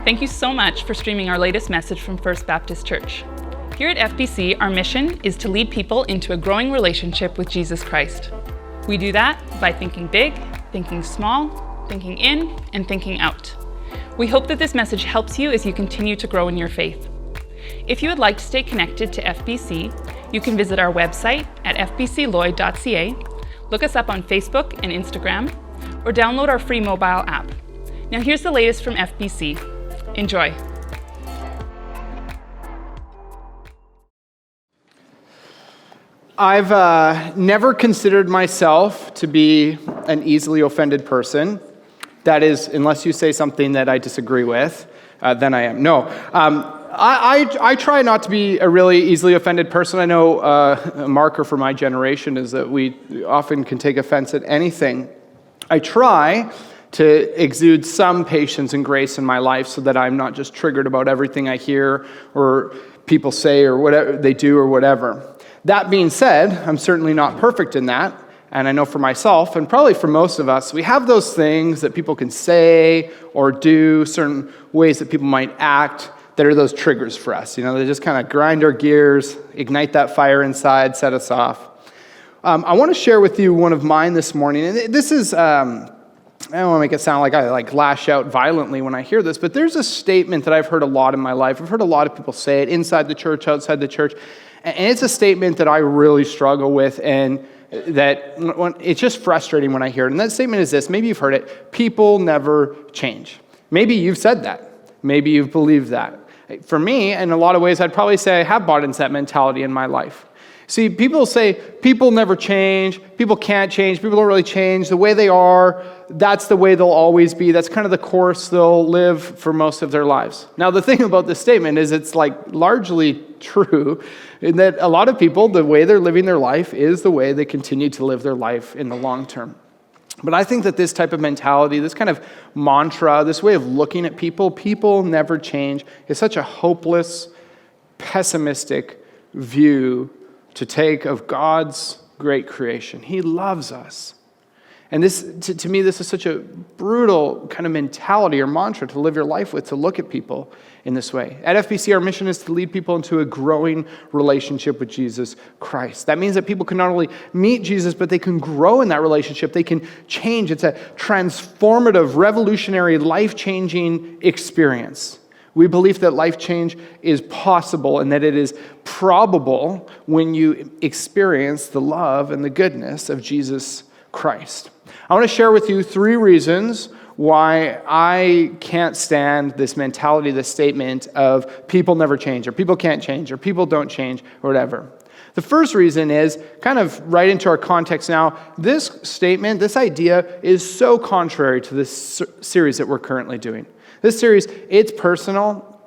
Thank you so much for streaming our latest message from First Baptist Church. Here at FBC, our mission is to lead people into a growing relationship with Jesus Christ. We do that by thinking big, thinking small, thinking in, and thinking out. We hope that this message helps you as you continue to grow in your faith. If you would like to stay connected to FBC, you can visit our website at fbcloyd.ca, look us up on Facebook and Instagram, or download our free mobile app. Now here's the latest from FBC. Enjoy. I've never considered myself to be an easily offended person. That is, unless you say something that I disagree with, then I am. No, I try not to be a really easily offended person. I know a marker for my generation is that we often can take offense at anything. I try to exude some patience and grace in my life so that I'm not just triggered about everything I hear or people say or whatever they do or whatever. That being said, I'm certainly not perfect in that. And I know for myself, and probably for most of us, we have those things that people can say or do, certain ways that people might act that are those triggers for us. You know, they just kind of grind our gears, ignite that fire inside, set us off. I want to share with you one of mine this morning. And this is, I don't want to make it sound like I lash out violently when I hear this, but there's a statement that I've heard a lot in my life. I've heard a lot of people say it inside the church, outside the church. And it's a statement that I really struggle with, and that it's just frustrating when I hear it. And that statement is this. Maybe you've heard it. People never change. Maybe you've said that. Maybe you've believed that. For me, in a lot of ways, I'd probably say I have bought into that mentality in my life. See, people say people never change, people can't change, people don't really change. The way they are, that's the way they'll always be. That's kind of the course they'll live for most of their lives. Now, the thing about this statement is it's largely true in that a lot of people, the way they're living their life is the way they continue to live their life in the long term. But I think that this type of mentality, this kind of mantra, this way of looking at people never change, is such a hopeless, pessimistic view to take of God's great creation. He loves us. And this, to me, this is such a brutal kind of mentality or mantra to live your life with, to look at people in this way. At FBC, our mission is to lead people into a growing relationship with Jesus Christ. That means that people can not only meet Jesus, but they can grow in that relationship. They can change. It's a transformative, revolutionary, life-changing experience. We believe that life change is possible and that it is probable when you experience the love and the goodness of Jesus Christ. I want to share with you 3 reasons why I can't stand this mentality, this statement of people never change, or people can't change, or people don't change, or whatever. The first reason is kind of right into our context now. This statement, this idea is so contrary to this series that we're currently doing. This series, it's personal.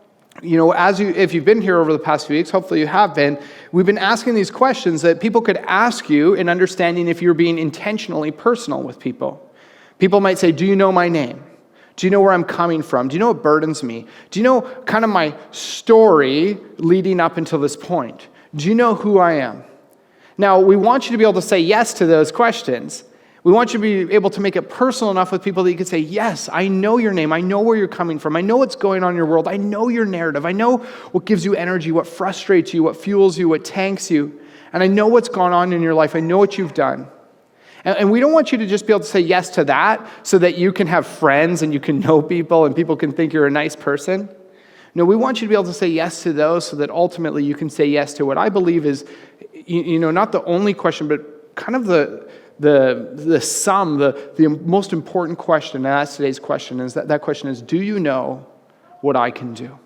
You know, if you've been here over the past few weeks, hopefully you have been, we've been asking these questions that people could ask you in understanding if you're being intentionally personal with people. People might say, do you know my name? Do you know where I'm coming from? Do you know what burdens me? Do you know kind of my story leading up until this point? Do you know who I am? Now, we want you to be able to say yes to those questions. We want you to be able to make it personal enough with people that you can say, yes, I know your name. I know where you're coming from. I know what's going on in your world. I know your narrative. I know what gives you energy, what frustrates you, what fuels you, what tanks you. And I know what's gone on in your life. I know what you've done. And we don't want you to just be able to say yes to that so that you can have friends and you can know people and people can think you're a nice person. No, we want you to be able to say yes to those so that ultimately you can say yes to what I believe is, not the only question, but kind of the most important question, and that's today's question, is that question is, do you know what I can do?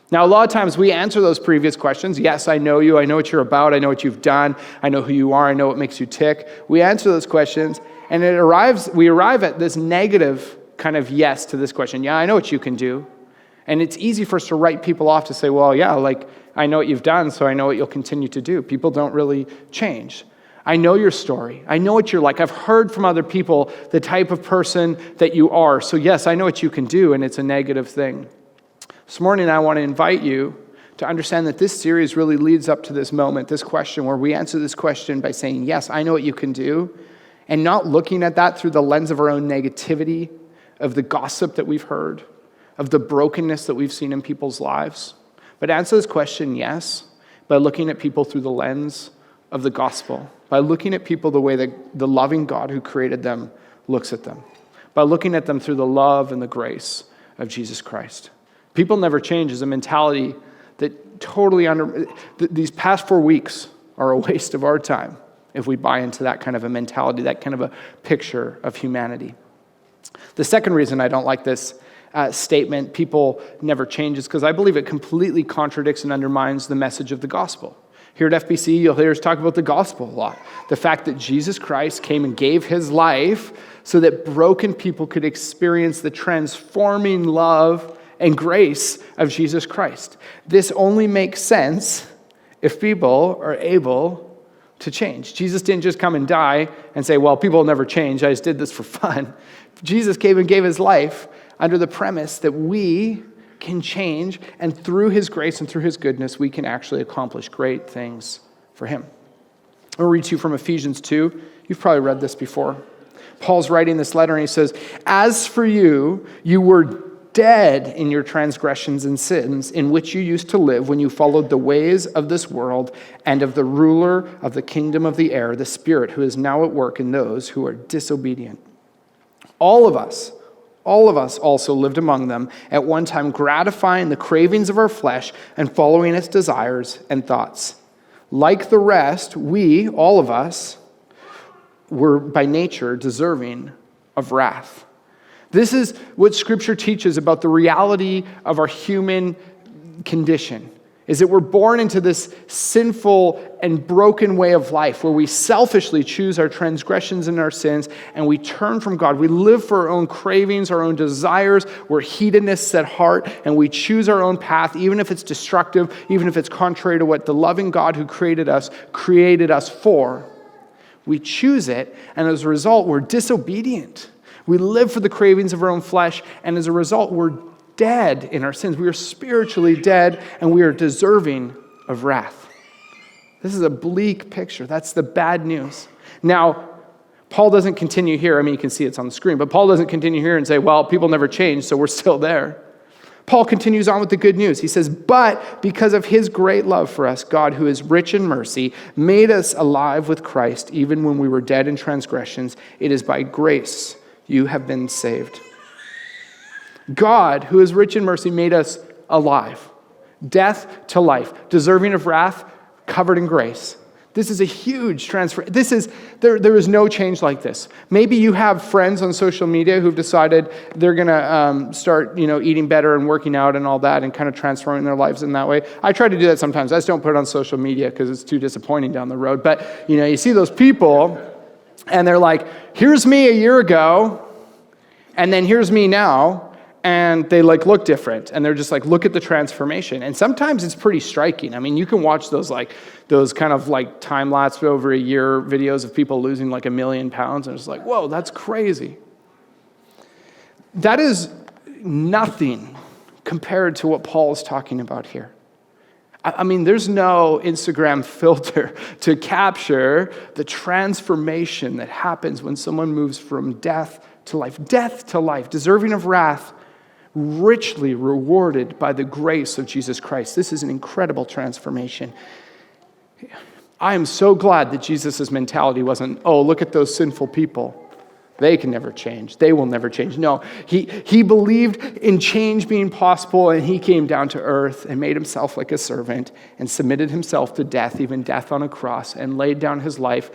Now, a lot of times we answer those previous questions. Yes, I know you. I know what you're about. I know what you've done. I know who you are. I know what makes you tick. We answer those questions, and we arrive at this negative kind of yes to this question. Yeah, I know what you can do. And it's easy for us to write people off to say, well, yeah, I know what you've done, so I know what you'll continue to do. People don't really change. I know your story. I know what you're like. I've heard from other people the type of person that you are. So yes, I know what you can do, and it's a negative thing. This morning, I want to invite you to understand that this series really leads up to this moment, this question, where we answer this question by saying, yes, I know what you can do, and not looking at that through the lens of our own negativity, of the gossip that we've heard, of the brokenness that we've seen in people's lives? But to answer this question, yes, by looking at people through the lens of the gospel, by looking at people the way that the loving God who created them looks at them, by looking at them through the love and the grace of Jesus Christ. People never change is a mentality that totally these past 4 weeks are a waste of our time if we buy into that kind of a mentality, that kind of a picture of humanity. The second reason I don't like this statement, people never change, is because I believe it completely contradicts and undermines the message of the gospel. Here at FBC, you'll hear us talk about the gospel a lot. The fact that Jesus Christ came and gave his life so that broken people could experience the transforming love and grace of Jesus Christ. This only makes sense if people are able to change. Jesus didn't just come and die and say, well, people will never change. I just did this for fun. Jesus came and gave his life under the premise that we can change, and through his grace and through his goodness, we can actually accomplish great things for him. I'll read to you from Ephesians 2. You've probably read this before. Paul's writing this letter and he says, as for you, you were dead in your transgressions and sins in which you used to live when you followed the ways of this world and of the ruler of the kingdom of the air, the Spirit who is now at work in those who are disobedient. All of us also lived among them at one time, gratifying the cravings of our flesh and following its desires and thoughts. Like the rest, we, all of us, were by nature deserving of wrath. This is what Scripture teaches about the reality of our human condition, is that we're born into this sinful and broken way of life where we selfishly choose our transgressions and our sins and we turn from God. We live for our own cravings, our own desires. We're hedonists at heart and we choose our own path, even if it's destructive, even if it's contrary to what the loving God who created us for. We choose it, and as a result, we're disobedient. We live for the cravings of our own flesh, and as a result, we're dead in our sins. We are spiritually dead, and we are deserving of wrath. This is a bleak picture. That's the bad news. Now, Paul doesn't continue here. I mean, you can see it's on the screen, but Paul doesn't continue here and say, well, people never change, so we're still there. Paul continues on with the good news. He says, but because of his great love for us, God, who is rich in mercy, made us alive with Christ, even when we were dead in transgressions. It is by grace you have been saved. God, who is rich in mercy, made us alive. Death to life, deserving of wrath, covered in grace. This is a huge transfer. There is no change like this. Maybe you have friends on social media who've decided they're going to start, eating better and working out and all that and kind of transforming their lives in that way. I try to do that sometimes. I just don't put it on social media because it's too disappointing down the road. But, you see those people and they're like, here's me a year ago and then here's me now. And they look different, and they're just look at the transformation. And sometimes it's pretty striking. I mean, you can watch those kind of time lapse over a year videos of people losing 1 million pounds, and it's whoa, that's crazy. That is nothing compared to what Paul is talking about here. I mean, there's no Instagram filter to capture the transformation that happens when someone moves from death to life, deserving of wrath, richly rewarded by the grace of Jesus Christ. This is an incredible transformation. I am so glad that Jesus' mentality wasn't, oh, look at those sinful people. They can never change. They will never change. No, he believed in change being possible, and he came down to earth and made himself like a servant and submitted himself to death, even death on a cross, and laid down his life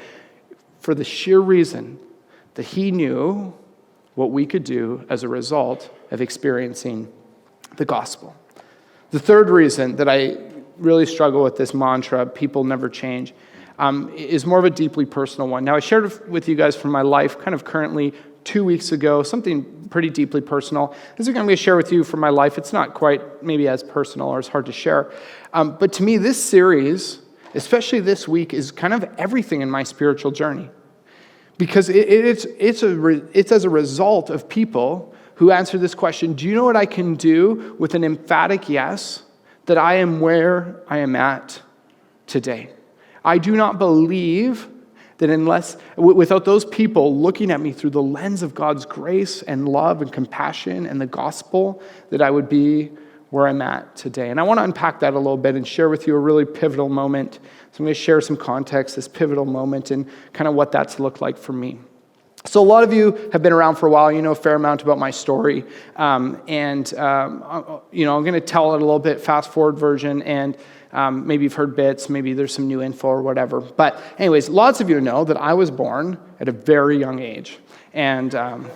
for the sheer reason that he knew what we could do as a result of experiencing the gospel. The third reason that I really struggle with this mantra, people never change, is more of a deeply personal one. Now, I shared with you guys from my life kind of currently 2 weeks ago, something pretty deeply personal. This is going to be a share with you from my life. It's not quite maybe as personal or as hard to share. But to me, this series, especially this week, is kind of everything in my spiritual journey. Because it's as a result of people who answer this question, do you know what I can do with an emphatic yes, that I am where I am at today? I do not believe That without those people looking at me through the lens of God's grace and love and compassion and the gospel, that I would be where I'm at today. And I want to unpack that a little bit and share with you a really pivotal moment. So I'm going to share some context, this pivotal moment, and kind of what that's looked like for me. So a lot of you have been around for a while. You know a fair amount about my story. I'm going to tell it a little bit, fast-forward version, and maybe you've heard bits, maybe there's some new info or whatever. But anyways, lots of you know that I was born at a very young age. And during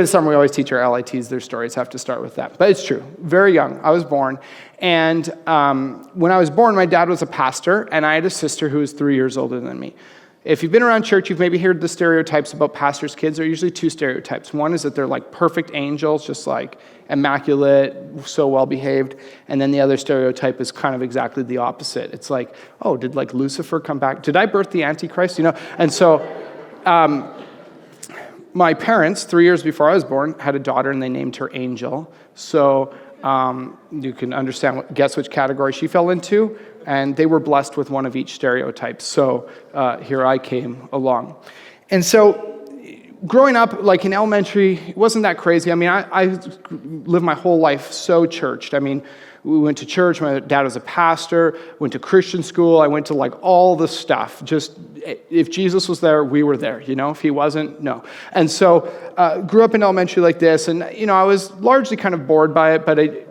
the summer, we always teach our LITs their stories. Have to start with that. But it's true. Very young. I was born. And when I was born, my dad was a pastor, and I had a sister who was 3 years older than me. If you've been around church, you've maybe heard the stereotypes about pastors' kids. There are usually two stereotypes. One is that they're like perfect angels, just like immaculate, so well-behaved. And then the other stereotype is kind of exactly the opposite. It's like, oh, did like Lucifer come back? Did I birth the Antichrist? And so my parents, 3 years before I was born, had a daughter, and they named her Angel. So you can guess which category she fell into, and they were blessed with one of each stereotype. So here I came along. And so growing up, like in elementary, it wasn't that crazy. I mean, I lived my whole life so churched. I mean, we went to church. My dad was a pastor, went to Christian school. I went to like all the stuff. Just if Jesus was there, we were there. If he wasn't, no. And so grew up in elementary like this. And, I was largely kind of bored by it, but I,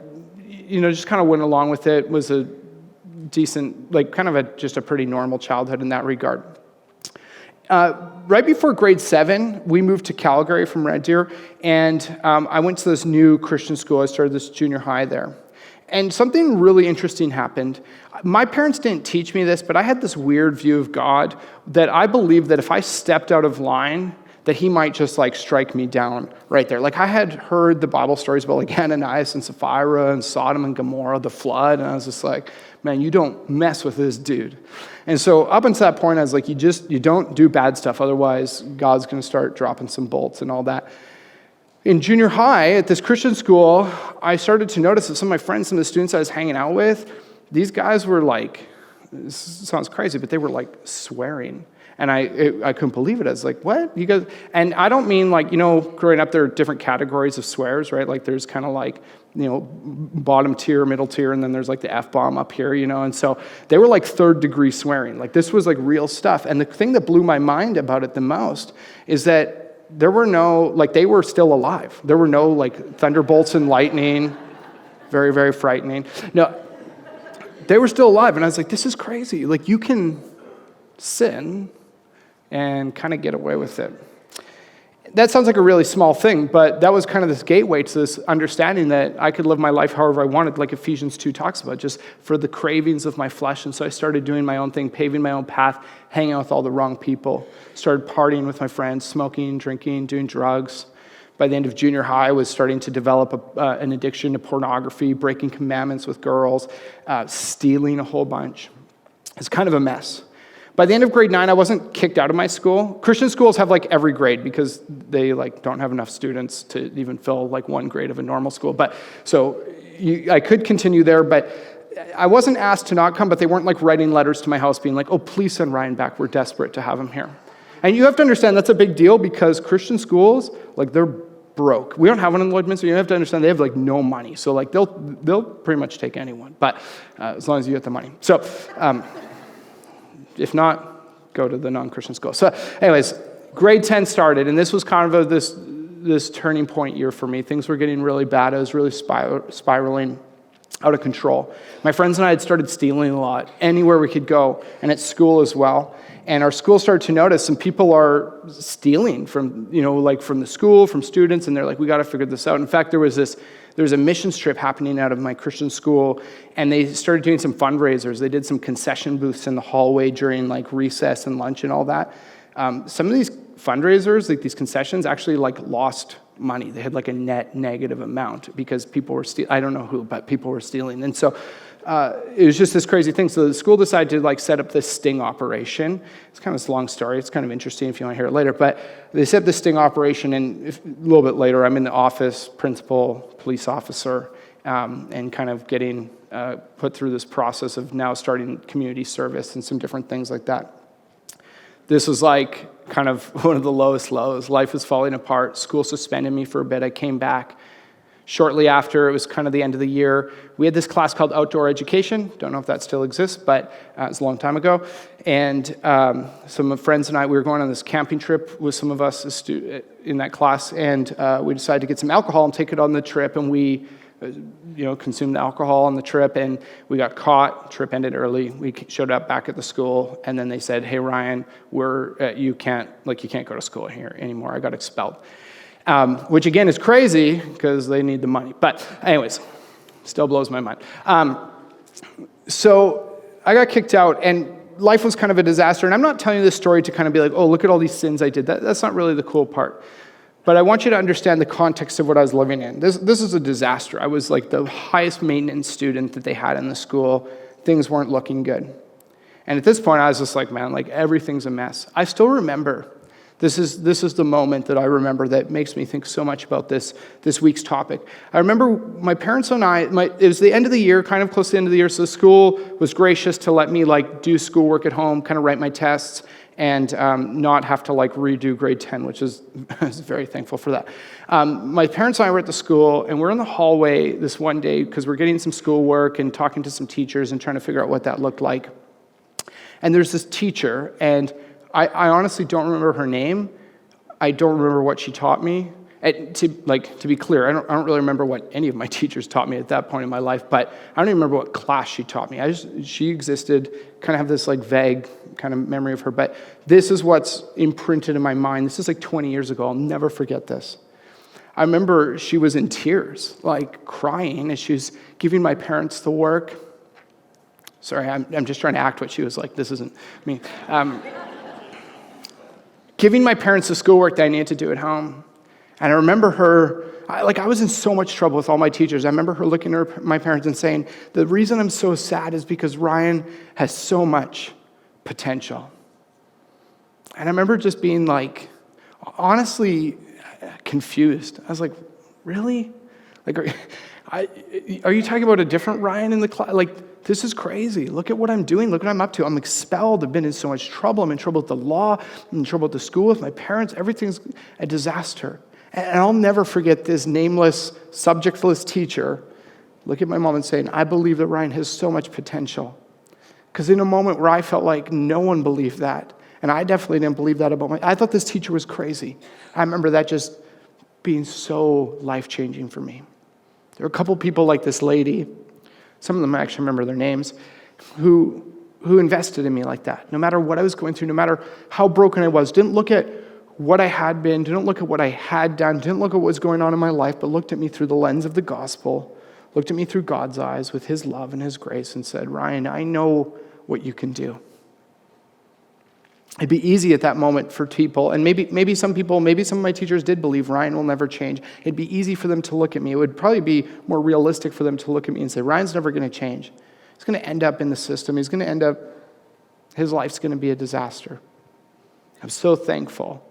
just kind of went along with it. Was a decent, like kind of just a pretty normal childhood in that regard. Right before grade 7, we moved to Calgary from Red Deer, and I went to this new Christian school. I started this junior high there. And something really interesting happened. My parents didn't teach me this, but I had this weird view of God that I believed that if I stepped out of line, that he might just like strike me down right there. Like I had heard the Bible stories about like Ananias and Sapphira and Sodom and Gomorrah, the flood, and I was just like, man, you don't mess with this dude. And so up until that point, I was like, you don't do bad stuff, otherwise God's going to start dropping some bolts and all that. In junior high, at this Christian school, I started to notice that some of my friends, some of the students I was hanging out with, these guys were like, this sounds crazy, but they were like swearing. And I couldn't believe it. I was like, what? You guys? And I don't mean like, growing up there are different categories of swears, right? Like there's kind of like, bottom tier, middle tier, and then there's like the F-bomb up here, And so they were like third degree swearing. Like this was like real stuff. And the thing that blew my mind about it the most is that there were they were still alive. There were no like thunderbolts and lightning. Very, very frightening. No, they were still alive. And I was like, this is crazy. Like you can sin and kind of get away with it. That sounds like a really small thing, but that was kind of this gateway to this understanding that I could live my life however I wanted, like Ephesians 2 talks about, just for the cravings of my flesh. And so I started doing my own thing, paving my own path, hanging out with all the wrong people, started partying with my friends, smoking, drinking, doing drugs. By the end of junior high, I was starting to develop an addiction to pornography, breaking commandments with girls, stealing a whole bunch. It's kind of a mess. By the end of grade 9, I wasn't kicked out of my school. Christian schools have like every grade because they like don't have enough students to even fill like one grade of a normal school. But so I could continue there, but I wasn't asked to not come, but they weren't like writing letters to my house being like, oh, please send Ryan back. We're desperate to have him here. And you have to understand that's a big deal because Christian schools, like they're broke. We don't have one in Lloydminster. You have to understand they have like no money. So like they'll pretty much take anyone, but as long as you get the money. So if not, go to the non-Christian school. So anyways, grade 10 started, and this was kind of this turning point year for me. Things were getting really bad. I was really spiraling out of control. My friends and I had started stealing a lot, anywhere we could go, and at school as well. And our school started to notice some people are stealing from, from the school, from students, and they're like, we got to figure this out. In fact, there was a missions trip happening out of my Christian school, and they started doing some fundraisers. They did some concession booths in the hallway during like recess and lunch and all that. Some of these fundraisers, like these concessions, actually like lost money. They had like a net negative amount because people were stealing. I don't know who, but people were stealing. And so it was just this crazy thing. So the school decided to like set up this sting operation. It's kind of this long story. It's kind of interesting if you want to hear it later. But they set up this sting operation, and a little bit later, I'm in the office, principal, police officer, and kind of getting put through this process of now starting community service and some different things like that. This was like kind of one of the lowest lows. Life was falling apart. School suspended me for a bit. I came back. Shortly after, it was kind of the end of the year, we had this class called Outdoor Education. Don't know if that still exists, but it was a long time ago. And some of friends and I, we were going on this camping trip with some of us in that class, and we decided to get some alcohol and take it on the trip, and we consumed the alcohol on the trip, and we got caught. Trip ended early. We showed up back at the school, and then they said, "Hey, Ryan, you can't go to school here anymore." I got expelled. Which again is crazy because they need the money. But anyways, still blows my mind. So I got kicked out, and life was kind of a disaster. And I'm not telling you this story to kind of be like, oh, look at all these sins I did. That's not really the cool part. But I want you to understand the context of what I was living in. This is a disaster. I was like the highest maintenance student that they had in the school. Things weren't looking good. And at this point, I was just like, man, like everything's a mess. I still remember. This is the moment that I remember that makes me think so much about this week's topic. I remember my parents and I, it was the end of the year, kind of close to the end of the year, so the school was gracious to let me like do schoolwork at home, kind of write my tests, and not have to like redo grade 10, which is, I was very thankful for that. My parents and I were at the school, and we're in the hallway this one day because we're getting some schoolwork and talking to some teachers and trying to figure out what that looked like. And there's this teacher, and I honestly don't remember her name. I don't remember what she taught me. To be clear, I don't really remember what any of my teachers taught me at that point in my life, but I don't even remember what class she taught me. She existed, kind of have this like vague kind of memory of her, but this is what's imprinted in my mind. This is like 20 years ago. I'll never forget this. I remember she was in tears, like crying as she was giving my parents the work. Sorry, I'm just trying to act what she was like. This isn't me. Giving my parents the schoolwork that I needed to do at home. And I remember her, I was in so much trouble with all my teachers. I remember her looking at my parents and saying, the reason I'm so sad is because Ryan has so much potential. And I remember just being like, honestly, confused. I was like, really? Like, are you talking about a different Ryan in the class? Like, this is crazy. Look at what I'm doing. Look what I'm up to. I'm expelled. I've been in so much trouble. I'm in trouble with the law. I'm in trouble with the school, with my parents. Everything's a disaster. And I'll never forget this nameless, subjectless teacher look at my mom and saying, I believe that Ryan has so much potential. Because in a moment where I felt like no one believed that, and I definitely didn't believe that about I thought this teacher was crazy. I remember that just being so life-changing for me. There were a couple people like this lady, some of them I actually remember their names, who invested in me like that. No matter what I was going through, no matter how broken I was, didn't look at what I had been, didn't look at what I had done, didn't look at what was going on in my life, but looked at me through the lens of the gospel, looked at me through God's eyes with his love and his grace and said, Ryan, I know what you can do. It'd be easy at that moment for people, and maybe some of my teachers did believe Ryan will never change. It'd be easy for them to look at me. It would probably be more realistic for them to look at me and say, Ryan's never going to change. He's going to end up in the system. His life's going to be a disaster. I'm so thankful.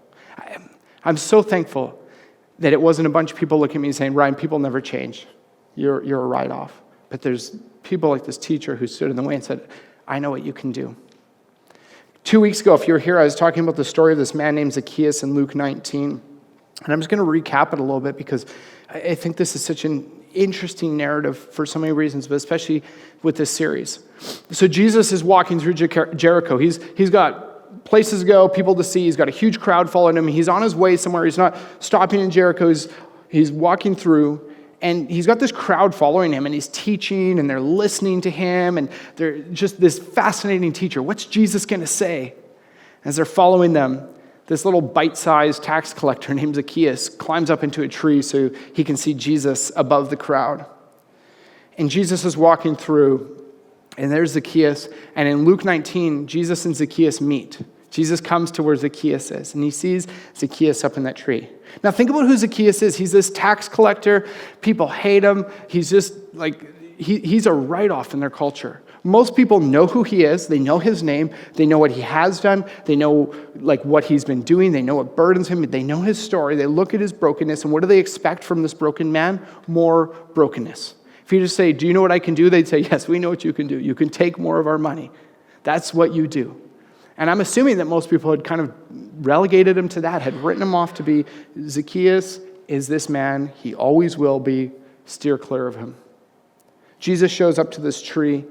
I'm so thankful that it wasn't a bunch of people looking at me and saying, Ryan, people never change. You're a write-off. But there's people like this teacher who stood in the way and said, I know what you can do. 2 weeks ago, if you were here, I was talking about the story of this man named Zacchaeus in Luke 19. And I'm just going to recap it a little bit because I think this is such an interesting narrative for so many reasons, but especially with this series. So Jesus is walking through Jericho. He's got places to go, people to see. He's got a huge crowd following him. He's on his way somewhere. He's not stopping in Jericho. He's walking through. And he's got this crowd following him, and he's teaching, and they're listening to him, and they're just this fascinating teacher. What's Jesus going to say? As they're following them, this little bite-sized tax collector named Zacchaeus climbs up into a tree so he can see Jesus above the crowd. And Jesus is walking through, and there's Zacchaeus. And in Luke 19, Jesus and Zacchaeus meet. Jesus comes to where Zacchaeus is, and he sees Zacchaeus up in that tree. Now think about who Zacchaeus is. He's this tax collector. People hate him. He's just like, he's a write-off in their culture. Most people know who he is. They know his name. They know what he has done. They know like what he's been doing. They know what burdens him. They know his story. They look at his brokenness, and what do they expect from this broken man? More brokenness. If you just say, do you know what I can do? They'd say, yes, we know what you can do. You can take more of our money. That's what you do. And I'm assuming that most people had kind of relegated him to that, had written him off to be, Zacchaeus is this man, he always will be, steer clear of him. Jesus shows up to this tree,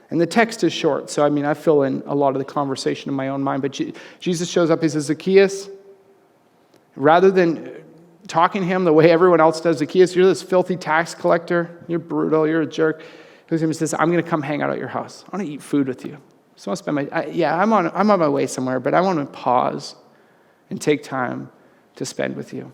and the text is short, so I fill in a lot of the conversation in my own mind, but Jesus shows up, he says, Zacchaeus, rather than talking to him the way everyone else does, Zacchaeus, you're this filthy tax collector, you're brutal, you're a jerk. He says, I'm going to come hang out at your house. I want to eat food with you. So I want to spend I'm on my way somewhere, but I want to pause and take time to spend with you.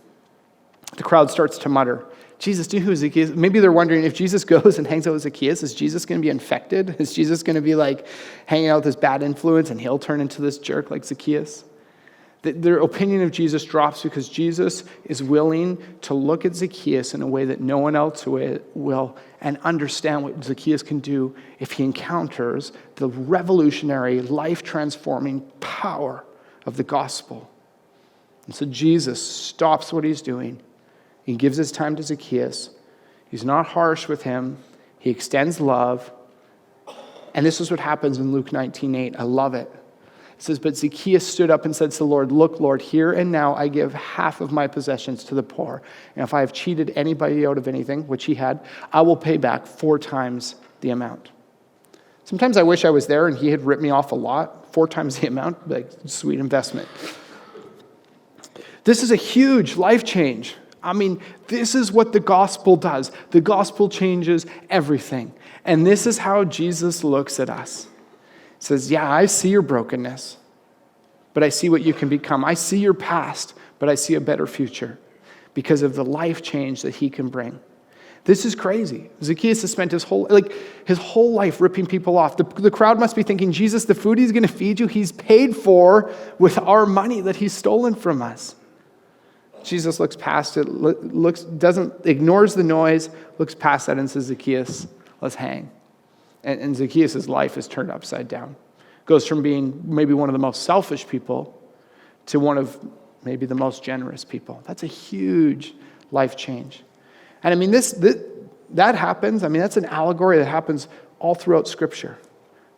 The crowd starts to mutter, Jesus, do you know who Zacchaeus is? Maybe they're wondering, if Jesus goes and hangs out with Zacchaeus, is Jesus going to be infected? Is Jesus going to be like hanging out with this bad influence and he'll turn into this jerk like Zacchaeus? Their opinion of Jesus drops because Jesus is willing to look at Zacchaeus in a way that no one else will and understand what Zacchaeus can do if he encounters the revolutionary, life-transforming power of the gospel. And so Jesus stops what he's doing. He gives his time to Zacchaeus. He's not harsh with him. He extends love. And this is what happens in Luke 19:8. I love it. It says, but Zacchaeus stood up and said to the Lord, look, Lord, here and now I give half of my possessions to the poor. And if I have cheated anybody out of anything, which he had, I will pay back 4 times the amount. Sometimes I wish I was there and he had ripped me off a lot, 4 times the amount, like sweet investment. This is a huge life change. This is what the gospel does. The gospel changes everything. And this is how Jesus looks at us. He says, yeah, I see your brokenness, but I see what you can become. I see your past, but I see a better future because of the life change that he can bring. This is crazy. Zacchaeus has spent his whole life ripping people off. The crowd must be thinking, Jesus, the food he's going to feed you, he's paid for with our money that he's stolen from us. Jesus looks past it, ignores the noise, looks past that and says, Zacchaeus, let's hang. And Zacchaeus' life is turned upside down. Goes from being maybe one of the most selfish people to one of maybe the most generous people. That's a huge life change. And that happens. That's an allegory that happens all throughout Scripture.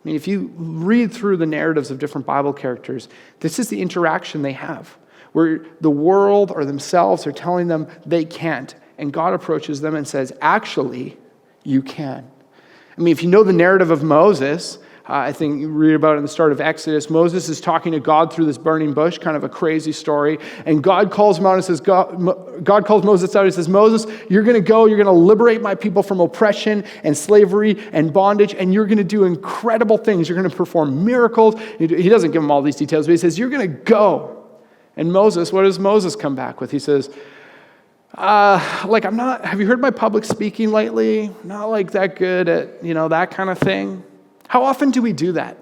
If you read through the narratives of different Bible characters, this is the interaction they have, where the world or themselves are telling them they can't. And God approaches them and says, actually, you can. If you know the narrative of Moses, I think you read about it in the start of Exodus, Moses is talking to God through this burning bush, kind of a crazy story. And God calls him out and says, God calls Moses out and says, Moses, you're going to go, you're going to liberate my people from oppression and slavery and bondage, and you're going to do incredible things. You're going to perform miracles. He doesn't give him all these details, but he says, you're going to go. And Moses, what does Moses come back with? He says, have you heard my public speaking lately? Not like that good at, that kind of thing. How often do we do that?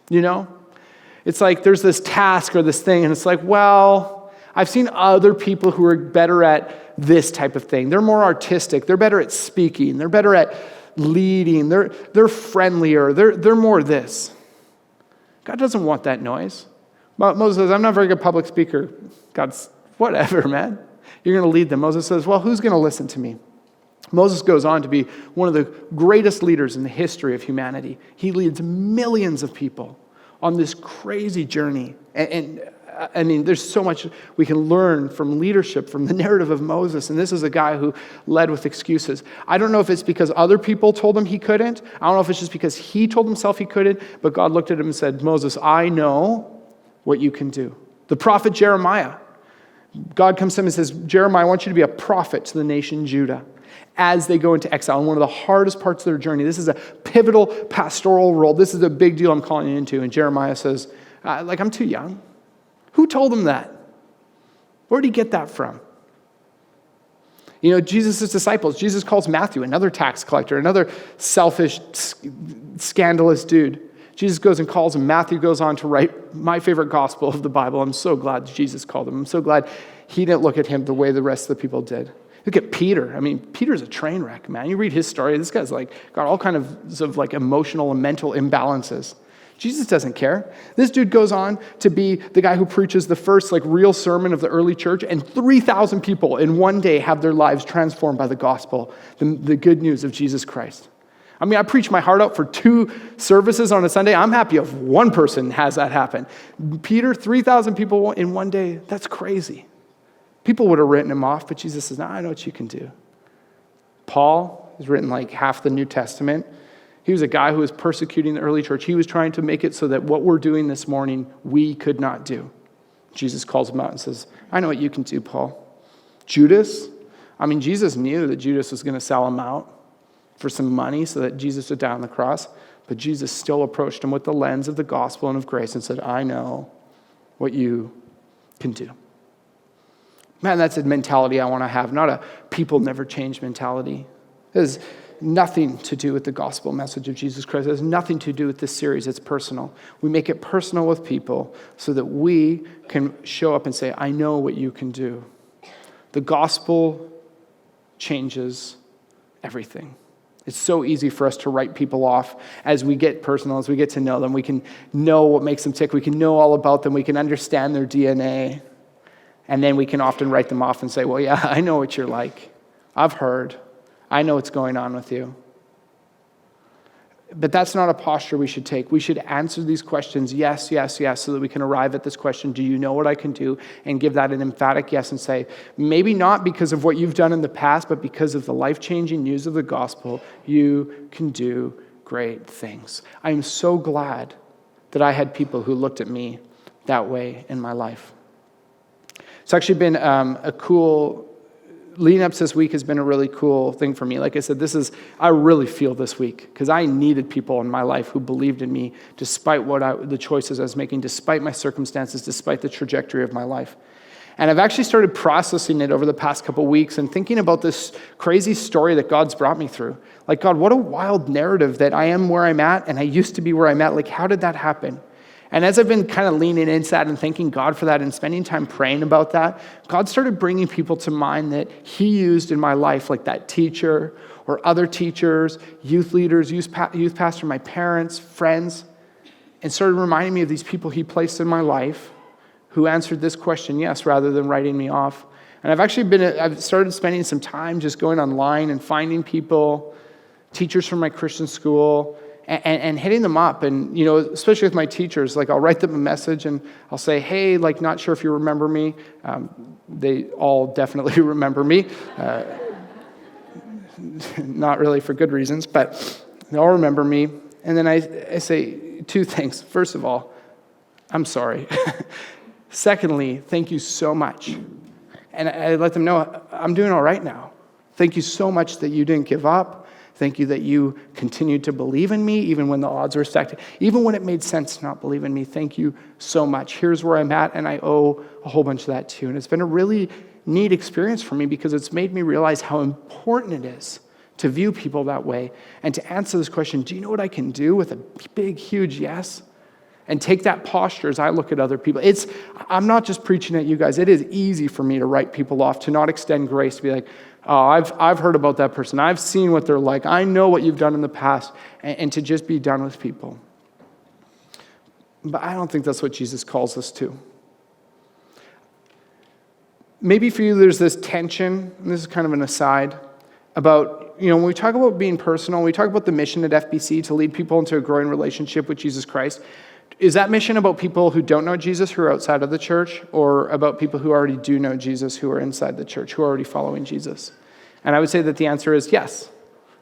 It's like there's this task or this thing, and it's like, well, I've seen other people who are better at this type of thing. They're more artistic. They're better at speaking. They're better at leading. They're friendlier. They're more this. God doesn't want that noise. Moses says, I'm not a very good public speaker. God's, whatever, man. You're going to lead them. Moses says, well, who's going to listen to me? Moses goes on to be one of the greatest leaders in the history of humanity. He leads millions of people on this crazy journey. And there's so much we can learn from leadership, from the narrative of Moses. And this is a guy who led with excuses. I don't know if it's because other people told him he couldn't. I don't know if it's just because he told himself he couldn't. But God looked at him and said, Moses, I know what you can do. The prophet Jeremiah. God comes to him and says, Jeremiah, I want you to be a prophet to the nation Judah as they go into exile. And one of the hardest parts of their journey, this is a pivotal pastoral role. This is a big deal I'm calling you into. And Jeremiah says, I'm too young. Who told him that? Where did he get that from? Jesus' disciples, Jesus calls Matthew, another tax collector, another selfish, scandalous dude. Jesus goes and calls him. Matthew goes on to write my favorite gospel of the Bible. I'm so glad Jesus called him. I'm so glad he didn't look at him the way the rest of the people did. Look at Peter. Peter's a train wreck, man. You read his story. This guy's got all kinds of emotional and mental imbalances. Jesus doesn't care. This dude goes on to be the guy who preaches the first real sermon of the early church, and 3,000 people in one day have their lives transformed by the gospel, the good news of Jesus Christ. I mean, I preach my heart out for 2 services on a Sunday. I'm happy if one person has that happen. Peter, 3,000 people in one day, that's crazy. People would have written him off, but Jesus says, no, I know what you can do. Paul has written like half the New Testament. He was a guy who was persecuting the early church. He was trying to make it so that what we're doing this morning, we could not do. Jesus calls him out and says, I know what you can do, Paul. Judas, I mean, Jesus knew that Judas was going to sell him out for some money so that Jesus would die on the cross, but Jesus still approached him with the lens of the gospel and of grace and said, I know what you can do. Man, that's a mentality I want to have, not a people never change mentality. It has nothing to do with the gospel message of Jesus Christ. It has nothing to do with this series. It's personal. We make it personal with people so that we can show up and say, I know what you can do. The gospel changes everything. It's so easy for us to write people off as we get personal, as we get to know them. We can know what makes them tick. We can know all about them. We can understand their DNA. And then we can often write them off and say, well, yeah, I know what you're like. I've heard. I know what's going on with you. But that's not a posture we should take. We should answer these questions, yes, yes, yes, so that we can arrive at this question, do you know what I can do? And give that an emphatic yes and say, maybe not because of what you've done in the past, but because of the life-changing news of the gospel, you can do great things. I am so glad that I had people who looked at me that way in my life. It's actually been leading up to this week has been a really cool thing for me. Like I said, I really feel this week because I needed people in my life who believed in me despite the choices I was making, despite my circumstances, despite the trajectory of my life. And I've actually started processing it over the past couple weeks and thinking about this crazy story that God's brought me through. Like, God, what a wild narrative that I am where I'm at and I used to be where I'm at. Like, how did that happen? And as I've been kind of leaning into that and thanking God for that and spending time praying about that, God started bringing people to mind that he used in my life, like that teacher or other teachers, youth leaders, youth pastor, my parents, friends, and started reminding me of these people he placed in my life who answered this question yes, rather than writing me off. And I've started spending some time just going online and finding people, teachers from my Christian school, and hitting them up. And, you know, especially with my teachers, like I'll write them a message and I'll say, hey, like, not sure if you remember me. They all definitely remember me. Not really for good reasons, but they all remember me. And then I say 2 things. First of all, I'm sorry. Secondly, thank you so much. And I let them know I'm doing all right now. Thank you so much that you didn't give up. Thank you that you continued to believe in me, even when the odds were stacked, even when it made sense to not believe in me. Thank you so much. Here's where I'm at, and I owe a whole bunch of that too. And it's been a really neat experience for me because it's made me realize how important it is to view people that way and to answer this question, do you know what I can do, with a big, huge yes? And take that posture as I look at other people. I'm not just preaching at you guys. It is easy for me to write people off, to not extend grace, to be like, oh, I've heard about that person. I've seen what they're like. I know what you've done in the past, and to just be done with people. But I don't think that's what Jesus calls us to. Maybe for you there's this tension, and this is kind of an aside, about, you know, when we talk about being personal, we talk about the mission at FBC to lead people into a growing relationship with Jesus Christ. Is that mission about people who don't know Jesus, who are outside of the church, or about people who already do know Jesus, who are inside the church, who are already following Jesus? And I would say that the answer is yes.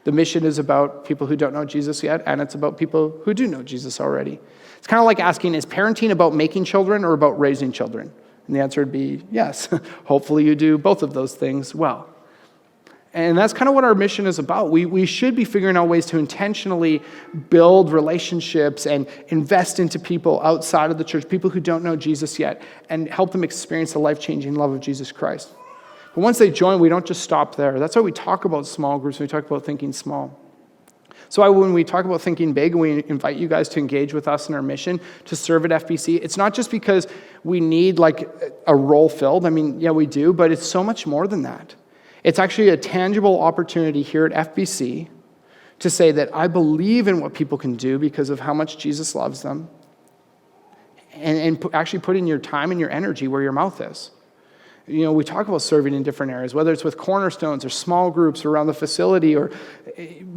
The mission is about people who don't know Jesus yet, and it's about people who do know Jesus already. It's kind of like asking, is parenting about making children or about raising children? And the answer would be yes. Hopefully you do both of those things well. And that's kind of what our mission is about. We should be figuring out ways to intentionally build relationships and invest into people outside of the church, people who don't know Jesus yet, and help them experience the life-changing love of Jesus Christ. But once they join, we don't just stop there. That's why we talk about small groups, we talk about thinking small. So when we talk about thinking big, and we invite you guys to engage with us in our mission to serve at FBC, it's not just because we need like a role filled. I mean, yeah, we do, but it's so much more than that. It's actually a tangible opportunity here at FBC to say that I believe in what people can do because of how much Jesus loves them, and actually putting your time and your energy where your mouth is. We talk about serving in different areas, whether it's with cornerstones or small groups around the facility, or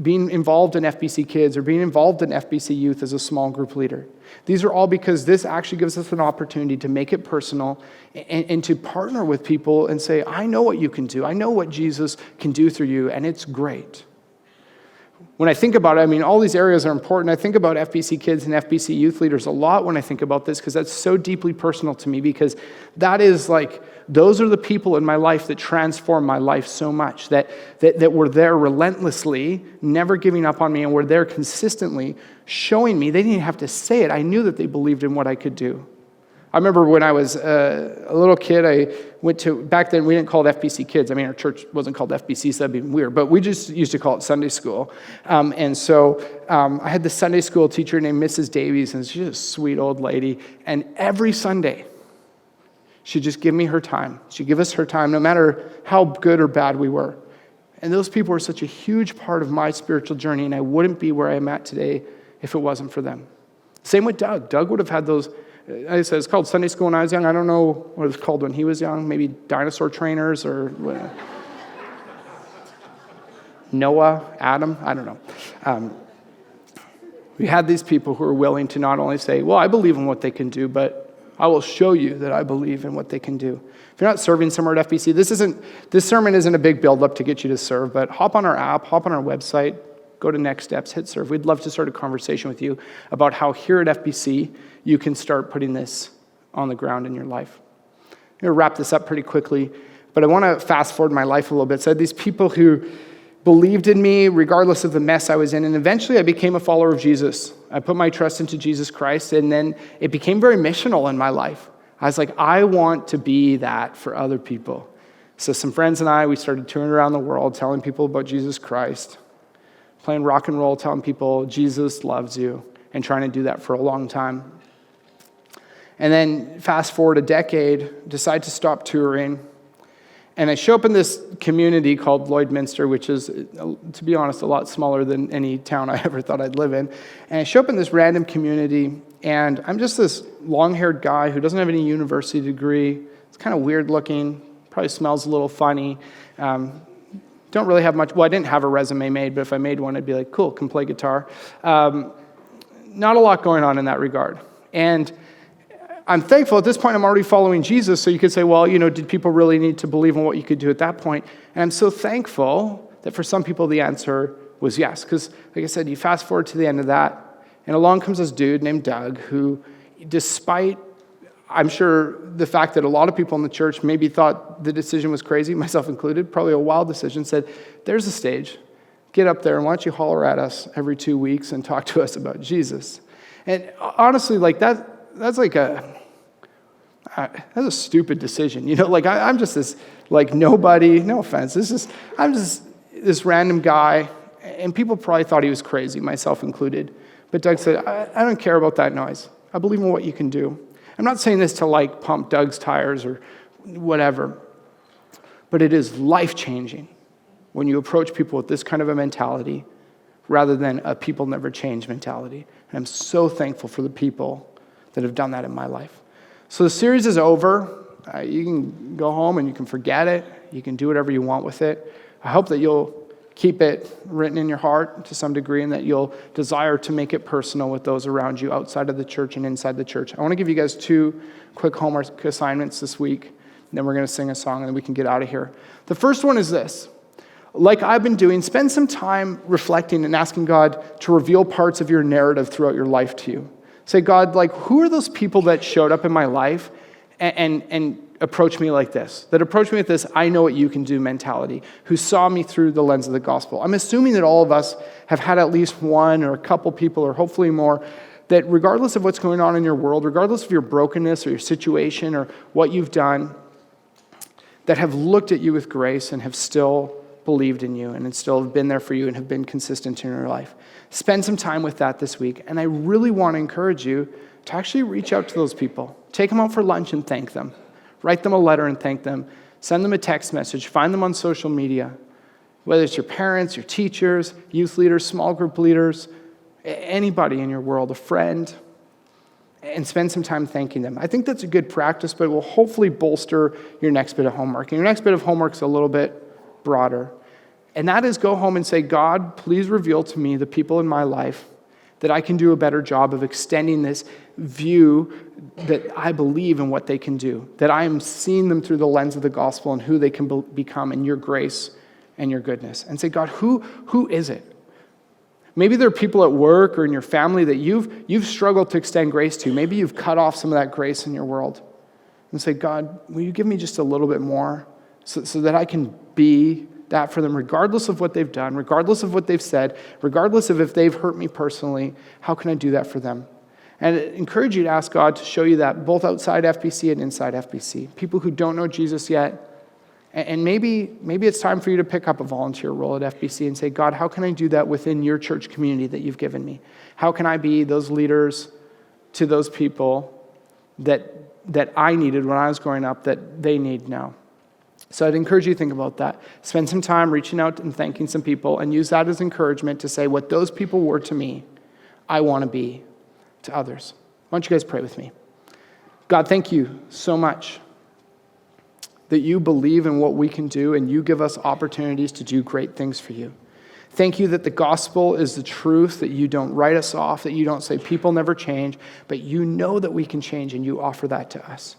being involved in FBC Kids or being involved in FBC Youth as a small group leader. These are all because this actually gives us an opportunity to make it personal and to partner with people and say, I know what you can do. I know what Jesus can do through you, and it's great. When I think about it, all these areas are important. I think about FBC Kids and FBC Youth leaders a lot when I think about this, because that's so deeply personal to me, because that is those are the people in my life that transform my life so much, that were there relentlessly, never giving up on me, and were there consistently showing me. They didn't even have to say it. I knew that they believed in what I could do. I remember when I was a little kid, I went to, back then we didn't call it FBC Kids. Our church wasn't called FBC, so that'd be weird, but we just used to call it Sunday school. And so I had this Sunday school teacher named Mrs. Davies, and she's a sweet old lady. And every Sunday, she'd just give me her time. She'd give us her time, no matter how good or bad we were. And those people were such a huge part of my spiritual journey, and I wouldn't be where I am at today if it wasn't for them. Same with Doug. Doug would have had those. I said it's called Sunday school when I was young. I don't know what it was called when he was young. Maybe dinosaur trainers or Noah, Adam. I don't know. We had these people who were willing to not only say, well, I believe in what they can do, but I will show you that I believe in what they can do. If you're not serving somewhere at FBC, this sermon isn't a big build-up to get you to serve, but hop on our app, hop on our website, go to Next Steps, hit serve. We'd love to start a conversation with you about how here at FBC you can start putting this on the ground in your life. I'm going to wrap this up pretty quickly, but I want to fast forward my life a little bit. So I had these people who believed in me regardless of the mess I was in, and eventually I became a follower of Jesus. I put my trust into Jesus Christ, and then it became very missional in my life. I was like, I want to be that for other people. So some friends and I, we started touring around the world telling people about Jesus Christ, playing rock and roll, telling people Jesus loves you, and trying to do that for a long time. And then fast forward a decade, decide to stop touring, and I show up in this community called Lloydminster, which is, to be honest, a lot smaller than any town I ever thought I'd live in. And I show up in this random community, and I'm just this long-haired guy who doesn't have any university degree. It's kind of weird looking, probably smells a little funny. Don't really have much. Well, I didn't have a resume made, but if I made one, I'd be like, cool, can play guitar. Not a lot going on in that regard. And I'm thankful at this point I'm already following Jesus, so you could say, well, did people really need to believe in what you could do at that point? And I'm so thankful that for some people the answer was yes, because like I said, you fast forward to the end of that, and along comes this dude named Doug who, despite, I'm sure, the fact that a lot of people in the church maybe thought the decision was crazy, myself included, probably a wild decision, said, there's a stage. Get up there, and why don't you holler at us every 2 weeks and talk to us about Jesus? And honestly, that's a stupid decision. I'm just this, nobody, no offense. I'm just this random guy, and people probably thought he was crazy, myself included. But Doug said, I don't care about that noise. I believe in what you can do. I'm not saying this to pump Doug's tires or whatever, but it is life-changing when you approach people with this kind of a mentality rather than a people never change mentality. And I'm so thankful for the people that have done that in my life. So the series is over. You can go home and you can forget it. You can do whatever you want with it. I hope that you'll keep it written in your heart to some degree and that you'll desire to make it personal with those around you outside of the church and inside the church. I want to give you guys 2 quick homework assignments this week, and then we're going to sing a song and then we can get out of here. The first one is this. Like I've been doing, spend some time reflecting and asking God to reveal parts of your narrative throughout your life to you. Say, God, who are those people that showed up in my life and approached me like this? That approached me with this, I know what you can do mentality, who saw me through the lens of the gospel. I'm assuming that all of us have had at least one or a couple people, or hopefully more, that regardless of what's going on in your world, regardless of your brokenness or your situation or what you've done, that have looked at you with grace and have still believed in you and still have been there for you and have been consistent in your life. Spend some time with that this week. And I really want to encourage you to actually reach out to those people. Take them out for lunch and thank them. Write them a letter and thank them. Send them a text message. Find them on social media. Whether it's your parents, your teachers, youth leaders, small group leaders, anybody in your world, a friend. and spend some time thanking them. I think that's a good practice, but it will hopefully bolster your next bit of homework. And your next bit of homework is a little bit broader. And that is go home and say, God, please reveal to me the people in my life that I can do a better job of extending this view that I believe in what they can do, that I am seeing them through the lens of the gospel and who they can become in your grace and your goodness. And say, God, who is it? Maybe there are people at work or in your family that you've struggled to extend grace to. Maybe you've cut off some of that grace in your world. And say, God, will you give me just a little bit more so that I can be that for them, regardless of what they've done, regardless of what they've said, regardless of if they've hurt me personally, how can I do that for them? And I encourage you to ask God to show you that both outside FBC and inside FBC. People who don't know Jesus yet, and maybe it's time for you to pick up a volunteer role at FBC and say, God, how can I do that within your church community that you've given me? How can I be those leaders to those people that I needed when I was growing up that they need now? So I'd encourage you to think about that. Spend some time reaching out and thanking some people and use that as encouragement to say what those people were to me, I want to be to others. Why don't you guys pray with me? God, thank you so much that you believe in what we can do and you give us opportunities to do great things for you. Thank you that the gospel is the truth, that you don't write us off, that you don't say people never change, but you know that we can change and you offer that to us.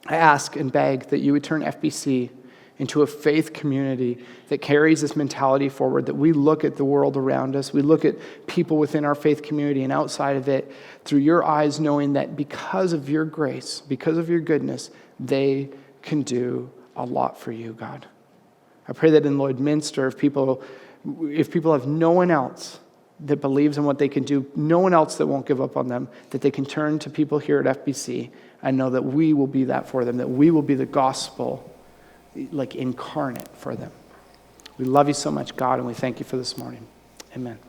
I ask and beg that you would turn FBC into a faith community that carries this mentality forward, that we look at the world around us, we look at people within our faith community and outside of it through your eyes, knowing that because of your grace, because of your goodness, they can do a lot for you, God. I pray that in Lloydminster, if people have no one else that believes in what they can do, no one else that won't give up on them, that they can turn to people here at FBC and know that we will be that for them, that we will be the gospel like incarnate for them. We love you so much, God, and we thank you for this morning. Amen.